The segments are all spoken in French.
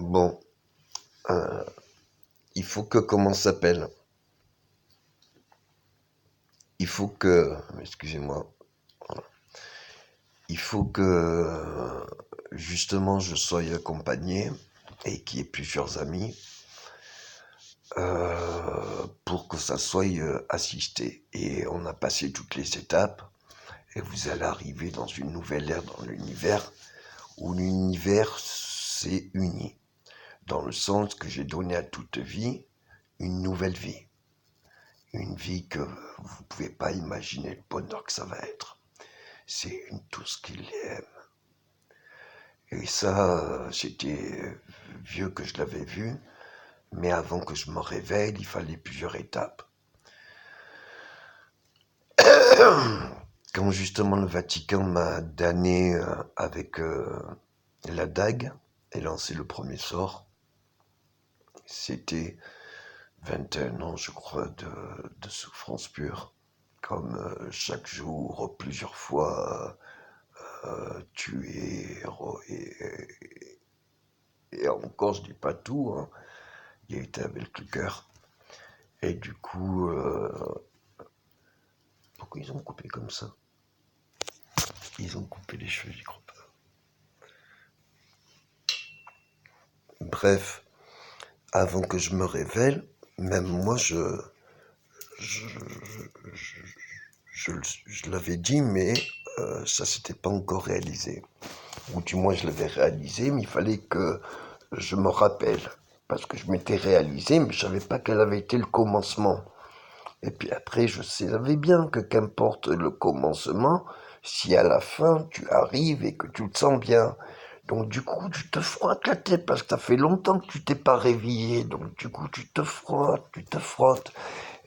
Bon, euh, il faut que, comment ça s'appelle? Il faut que, excusez-moi, il faut que, justement, je sois accompagné et qu'il y ait plusieurs amis pour que ça soit assisté. Et on a passé toutes les étapes et vous allez arriver dans une nouvelle ère dans l'univers où l'univers s'est uni. Dans le sens que j'ai donné à toute vie une nouvelle vie. Une vie que vous ne pouvez pas imaginer le bonheur que ça va être. C'est une douce qu'il aime. Et ça, c'était vieux que je l'avais vu, mais avant que je me réveille, il fallait plusieurs étapes. Quand justement le Vatican m'a damné avec la dague et lancé le premier sort, c'était 21 ans, je crois, de souffrance pure. Comme chaque jour, plusieurs fois, tué, et encore, je dis pas tout, hein. Il a été avec le cœur. Et du coup, pourquoi ils ont coupé comme ça? Ils ont coupé les cheveux, j'y crois pas. Bref, avant que je me révèle, même moi, je, je, je l'avais dit, mais ça s'était pas encore réalisé. Ou du moins, je l'avais réalisé, mais il fallait que je me rappelle. Parce que je m'étais réalisé, mais je savais pas quel avait été le commencement. Et puis après, je savais bien que qu'importe le commencement, si à la fin tu arrives et que tu te sens bien. Donc du coup, tu te frottes la tête parce que ça fait longtemps que tu t'es pas réveillé. Donc du coup, tu te frottes, tu te frottes.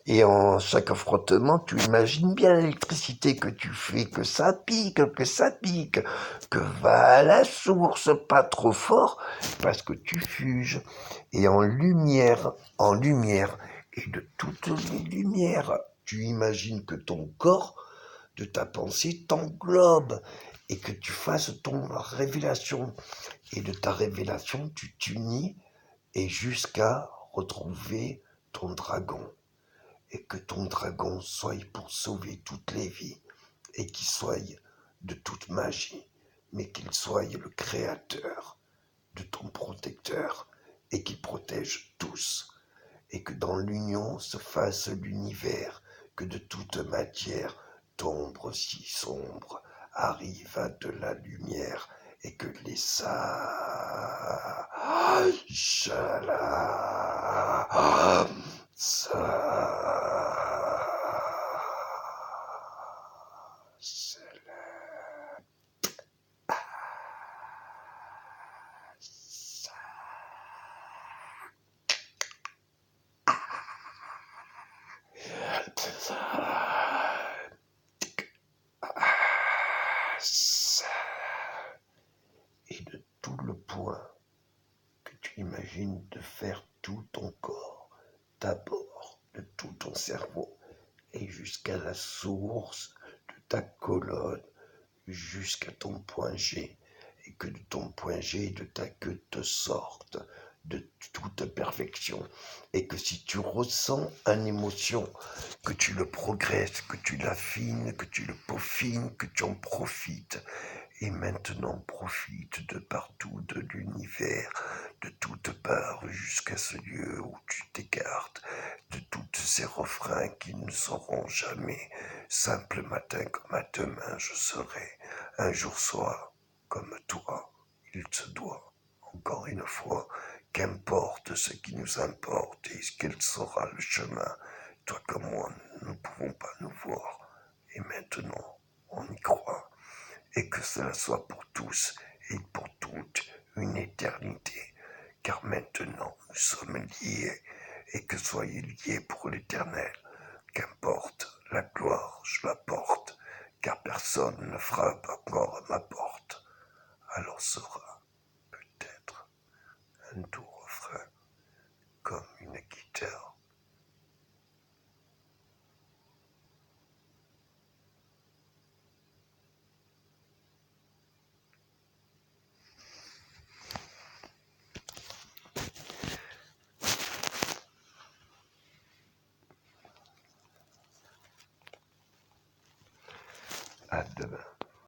Et en chaque frottement, tu imagines bien l'électricité que tu fais, que ça pique, que va à la source, pas trop fort, parce que tu fuges. Et en lumière, et de toutes les lumières, tu imagines que ton corps, de ta pensée, t'englobe, et que tu fasses ton révélation. Et de ta révélation, tu t'unis, et jusqu'à retrouver ton dragon et que ton dragon soit pour sauver toutes les vies, et qu'il soit de toute magie, mais qu'il soit le créateur de ton protecteur, et qu'il protège tous, et que dans l'union se fasse l'univers, que de toute matière d'ombre si sombre arrive à de la lumière, et que les et de tout le point que tu imagines de faire tout ton corps, d'abord de tout ton cerveau, et jusqu'à la source de ta colonne, jusqu'à ton point G, et que de ton point G et de ta queue te sorte de toute perfection, et que si tu ressens une émotion, que tu le progresses, que tu l'affines, que tu le peaufines, que tu en profites. Et maintenant profite de partout de l'univers, de toutes parts jusqu'à ce lieu où tu t'écartes, de tous ces refrains qui ne seront jamais. Simple matin comme à demain je serai, un jour soir comme toi, il se doit. Encore une fois, qu'importe ce qui nous importe et quel sera le chemin, toi comme moi, nous ne pouvons pas nous voir. Et maintenant, on y croit. Et que cela soit pour tous et pour toutes une éternité, car maintenant nous sommes liés, et que soyez liés pour l'éternel. Qu'importe la gloire, je la porte, car personne ne frappe encore à ma porte. Alors sera peut-être un doux refrain, comme une guitare. À demain.